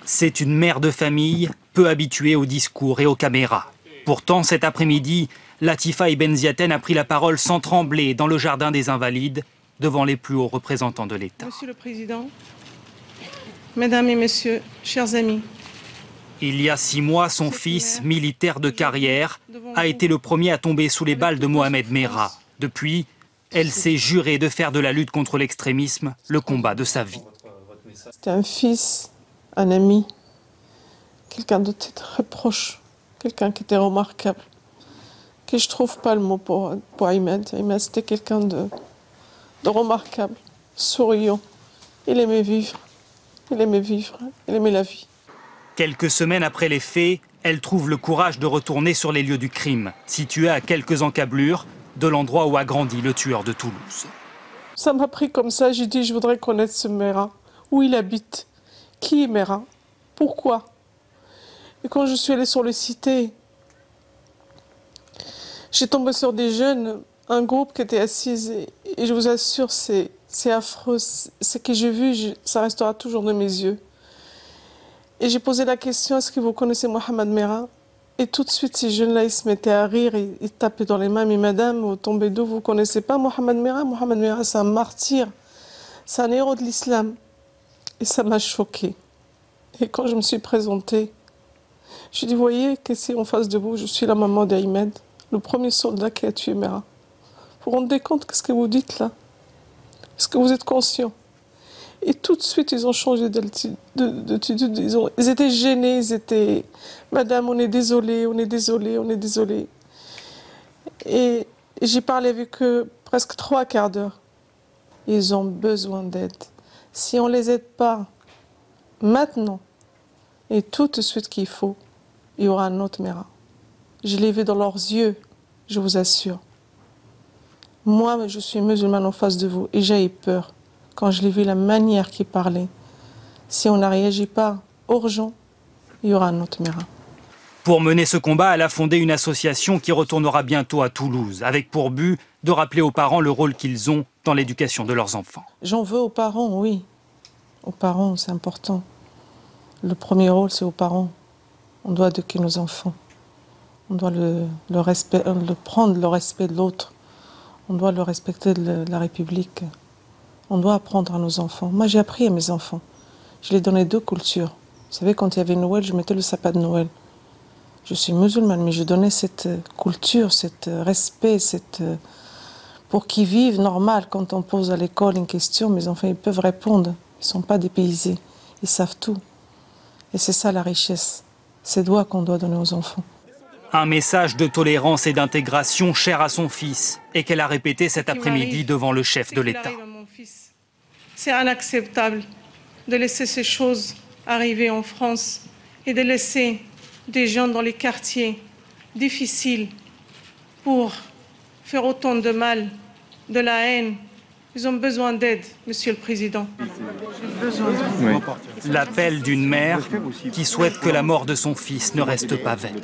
C'est une mère de famille, peu habituée aux discours et aux caméras. Pourtant, cet après-midi, Latifa Ibn Ziaten a pris la parole sans trembler dans le jardin des Invalides, devant les plus hauts représentants de l'État. Monsieur le Président, Mesdames et Messieurs, chers amis. Il y a 6 mois, son fils, militaire de carrière, a été le premier à tomber sous les balles de Mohamed Merah. Depuis, elle s'est jurée de faire de la lutte contre l'extrémisme le combat de sa vie. C'était un fils, un ami, quelqu'un de très proche, quelqu'un qui était remarquable, que je trouve pas le mot pour Ahmed. Ahmed, c'était quelqu'un de remarquable, souriant. Il aimait vivre, il aimait la vie. Quelques semaines après les faits, elle trouve le courage de retourner sur les lieux du crime, situés à quelques encablures de l'endroit où a grandi le tueur de Toulouse. Ça m'a pris comme ça, j'ai dit je voudrais connaître ce Merah, où il habite, qui est Merah, pourquoi. Et quand je suis allée sur le site, j'ai tombé sur des jeunes, un groupe qui était assis, et je vous assure, c'est affreux. Ce que j'ai vu, ça restera toujours dans mes yeux. Et j'ai posé la question, est-ce que vous connaissez Mohamed Merah? Et tout de suite, ces jeunes-là, ils se mettaient à rire, ils tapaient dans les mains. Mais madame, vous tombez d'où? Vous ne connaissez pas Mohamed Merah? Mohamed Merah, c'est un martyr, c'est un héros de l'islam. Et ça m'a choquée. Et quand je me suis présentée, j'ai dit, voyez, qu'ici en face de vous, je suis la maman d'Ahmed, le premier soldat qui a tué Merah. Vous vous rendez compte de ce que vous dites là? Est-ce que vous êtes conscient? Et tout de suite, ils ont changé d'attitude. Ils étaient gênés, ils étaient... Madame, on est désolé, on est désolé, on est désolé. Et j'ai parlé avec eux presque 3 quarts d'heure. Ils ont besoin d'aide. Si on ne les aide pas maintenant et tout de suite qu'il faut, il y aura un autre Merah. Je l'ai vu dans leurs yeux, je vous assure. Moi, je suis musulmane en face de vous et j'ai eu peur. Quand je l'ai vu, la manière qu'il parlait, si on n'a réagi pas urgent, il y aura un autre Merah. Pour mener ce combat, elle a fondé une association qui retournera bientôt à Toulouse, avec pour but de rappeler aux parents le rôle qu'ils ont dans l'éducation de leurs enfants. J'en veux aux parents, oui. Aux parents, c'est important. Le premier rôle, c'est aux parents. On doit éduquer nos enfants. On doit prendre le respect de l'autre. On doit le respecter de la République. On doit apprendre à nos enfants. Moi, j'ai appris à mes enfants. Je leur ai donné 2 cultures. Vous savez, quand il y avait Noël, je mettais le sapin de Noël. Je suis musulmane, mais je donnais cette culture, ce respect, pour qu'ils vivent normal. Quand on pose à l'école une question, mes enfants, ils peuvent répondre. Ils ne sont pas dépaysés. Ils savent tout. Et c'est ça la richesse. C'est doigts qu'on doit donner aux enfants. Un message de tolérance et d'intégration cher à son fils et qu'elle a répété cet après-midi devant le chef de l'État. C'est inacceptable de laisser ces choses arriver en France et de laisser des gens dans les quartiers difficiles pour faire autant de mal, de la haine. Ils ont besoin d'aide, Monsieur le Président. Oui. L'appel d'une mère qui souhaite que la mort de son fils ne reste pas vaine.